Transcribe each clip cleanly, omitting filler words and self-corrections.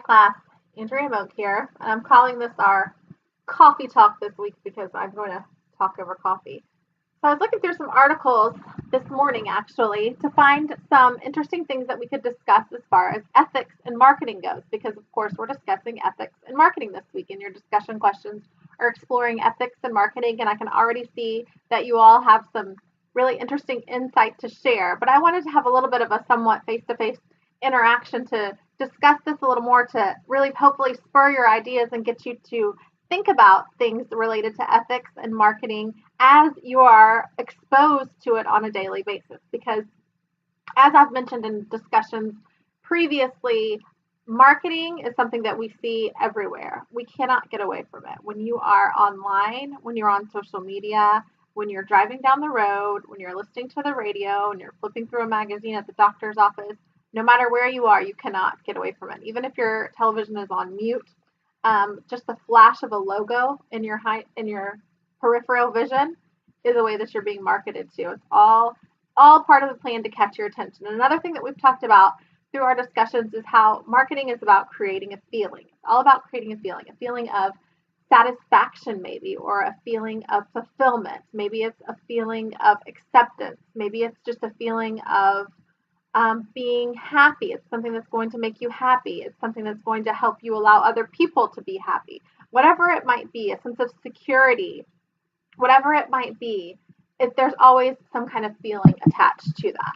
class. Andrea Monk here, and I'm calling this our coffee talk this week because I'm going to talk over coffee. So I was looking through some articles this morning actually to find some interesting things that we could discuss as far as ethics and marketing goes, because of course we're discussing ethics and marketing this week, and your discussion questions are exploring ethics and marketing, and I can already see that you all have some really interesting insight to share. But I wanted to have a little bit of a somewhat face-to-face interaction to discuss this a little more, to really hopefully spur your ideas and get you to think about things related to ethics and marketing as you are exposed to it on a daily basis. Because, as I've mentioned in discussions previously, marketing is something that we see everywhere. We cannot get away from it. When you are online, when you're on social media, when you're driving down the road, when you're listening to the radio, and you're flipping through a magazine at the doctor's office, no matter where you are, you cannot get away from it. Even if your television is on mute, just the flash of a logo in your peripheral vision is a way that you're being marketed to. It's all part of the plan to catch your attention. And another thing that we've talked about through our discussions is how marketing is about creating a feeling. It's all about creating a feeling of satisfaction maybe, or a feeling of fulfillment. Maybe it's a feeling of acceptance. Maybe it's just a feeling of being happy. It's something that's going to make you happy. It's something that's going to help you allow other people to be happy. Whatever it might be, a sense of security, whatever it might be, there's always some kind of feeling attached to that.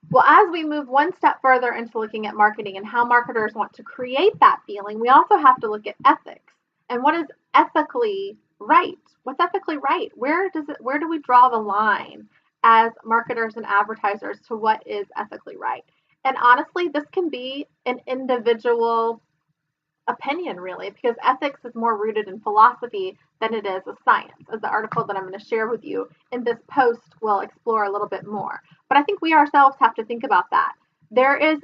Well, as we move one step further into looking at marketing and how marketers want to create that feeling, we also have to look at ethics and what is ethically right. What's ethically right? Where do we draw the line as marketers and advertisers to what is ethically right? And honestly, this can be an individual opinion, really, because ethics is more rooted in philosophy than it is a science, as the article that I'm going to share with you in this post will explore a little bit more. But I think we ourselves have to think about that. There's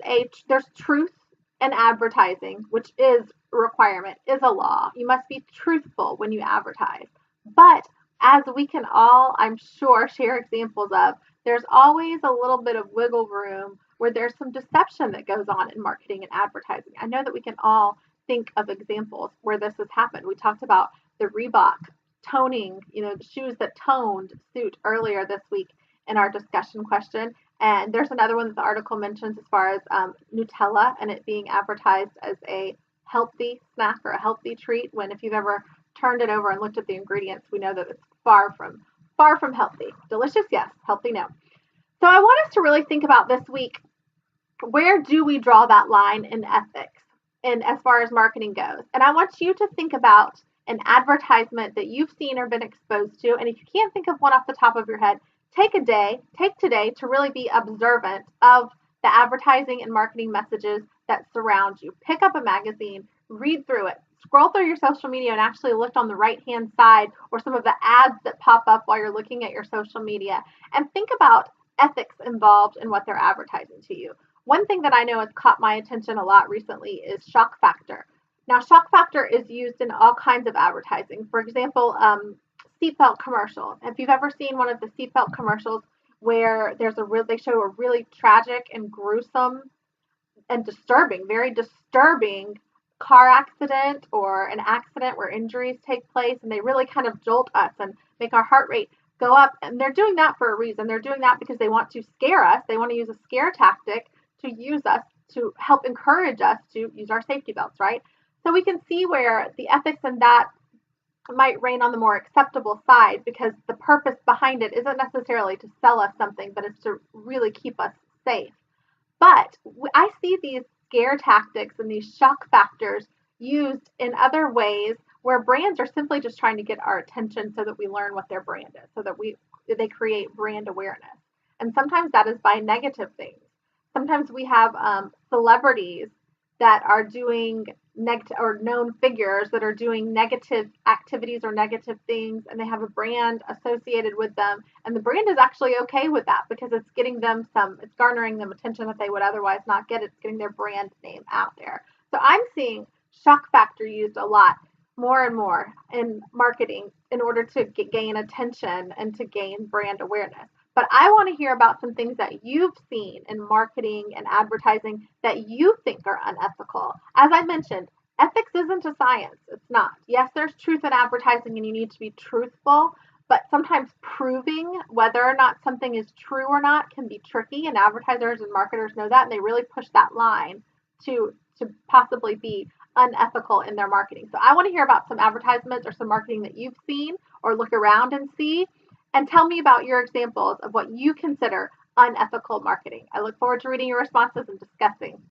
truth in advertising, which is a requirement, is a law. You must be truthful when you advertise. But as we can all, I'm sure, share examples of, there's always a little bit of wiggle room where there's some deception that goes on in marketing and advertising. I know that we can all think of examples where this has happened. We talked about the Reebok toning, the shoes that toned suit earlier this week in our discussion question. And there's another one that the article mentions as far as Nutella and it being advertised as a healthy snack or a healthy treat, when if you've ever turned it over and looked at the ingredients, we know that it's far from healthy. Delicious, yes. Healthy, no. So I want us to really think about this week, where do we draw that line in ethics and as far as marketing goes? And I want you to think about an advertisement that you've seen or been exposed to. And if you can't think of one off the top of your head, take today to really be observant of the advertising and marketing messages that surround you. Pick up a magazine, read through it, scroll through your social media and actually look on the right-hand side or some of the ads that pop up while you're looking at your social media, and think about ethics involved in what they're advertising to you. One thing that I know has caught my attention a lot recently is shock factor. Now, shock factor is used in all kinds of advertising. For example, seatbelt commercials. If you've ever seen one of the seatbelt commercials where they show a really tragic and gruesome and disturbing, very disturbing car accident or an accident where injuries take place, and they really kind of jolt us and make our heart rate go up. And they're doing that for a reason. They're doing that because they want to scare us. They want to use a scare tactic to use us, to help encourage us to use our safety belts, right? So we can see where the ethics in that might reign on the more acceptable side, because the purpose behind it isn't necessarily to sell us something, but it's to really keep us safe. But I see these scare tactics and these shock factors used in other ways where brands are simply just trying to get our attention so that we learn what their brand is, so that they create brand awareness. And sometimes that is by negative things. Sometimes we have celebrities that are doing negative, or known figures that are doing negative activities or negative things, and they have a brand associated with them, and the brand is actually okay with that because it's garnering them attention that they would otherwise not get. It's getting their brand name out there. So I'm seeing shock factor used a lot more and more in marketing in order to gain attention and to gain brand awareness. But I want to hear about some things that you've seen in marketing and advertising that you think are unethical. As I mentioned, ethics isn't a science. It's not. Yes, there's truth in advertising and you need to be truthful, but sometimes proving whether or not something is true or not can be tricky, and advertisers and marketers know that, and they really push that line to possibly be unethical in their marketing. So I want to hear about some advertisements or some marketing that you've seen or look around and see, and tell me about your examples of what you consider unethical marketing. I look forward to reading your responses and discussing.